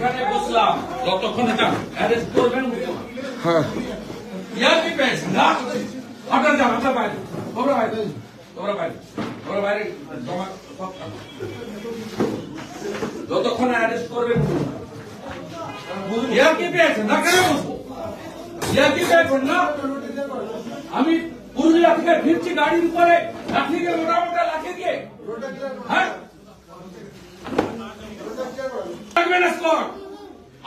এখানে বসলাম যতক্ষণ এটা অ্যারেস্ট করবেন। হ্যাঁ ইয়ার কি পেয়েছে না আপনার যান আপনার বাইরে তোমরা বাইরে তোমরা বাইরে তোমরা বাইরে জমা সব যতক্ষণ অ্যারেস্ট করবেন। ইয়ার কি পেয়েছেন না কেন বসবো? ইয়ার কি পেয়েছেন না? আমি পুরুলিয়া থেকে ফিরছি গাড়ির উপরে লাঠি দিয়ে মোটামুটি লাঠি দিয়ে হ্যাঁ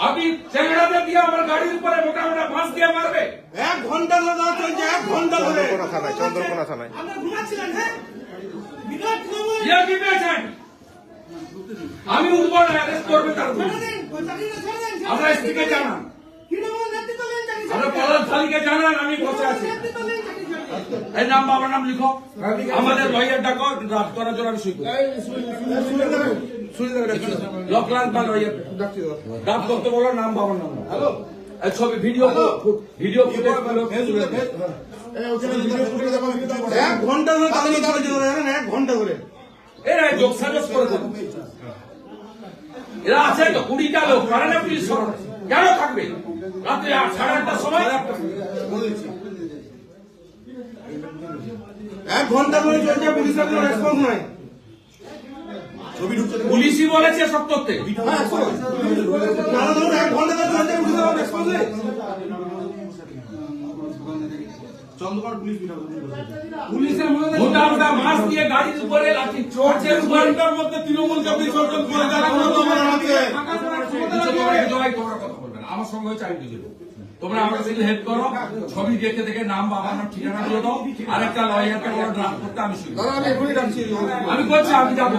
আপনি চ্যাংড়াদের দিয়ে আমার গাড়ির উপরে মোটামুটি বাঁশ দিয়ে মারবে। 1 ঘন্টা ধরে চলছে, 1 ঘন্টা ধরে চন্দ্রকোনা থানায় আমরা ঘুমাচ্ছিলেন। হ্যাঁ ইয়ার কি পেয়েছেন? আমি উঠবো না, অ্যারেস্ট করবে তার আমরা স্ত্রীকে জানান, আমরা পলাশ থালিকে জানান আমি বসে আছি। এই নাম বাবার নাম লিখো, আমাদের লয়ার ডাকো, ড্রাফট করার জন্য আমি সই করি। লকলাল বা লয়ার ড্রাফট করতে বলো, নাম বাবার নাম হ্যালো ছবি ভিডিও ভিডিও ফুটেজ 1 ঘন্টা ধরে চালানো চলছে, 1 ঘন্টা ধরে। এরা যোগ সাজস করে দেবে। এরা আছে তো 20টা লোক, পারে না পুলিশ কেন থাকবে রাত্রে 8:30টার সময়? 1 ঘন্টা ধরে চলছে, পুলিশের কোনো রেসপন্স নাই। পুলিশই বলেছে সব করতে। 1 ঘন্টা ধরে চলছে, পুলিশের কোনো রেসপন্স নেই। পুলিশের মধ্যে মোটা মোটা মাছ দিয়ে গাড়ির উপরে লাঠি চড়ছের ঘন্টার মধ্যে তৃণমূলকে বিসর্জন করে দেওয়া আমার সঙ্গে হচ্ছে আমি বুঝে তোমরা আমাকে যদি হেল্প করো, ছবি দেখে দেখে নাম বাবার নাম ঠিকানা দিয়ে দাও, আরেকটা লয়ারকে বড় ড্রাফট করতে আমি শুনি। আমি করছি, আমি যাবো।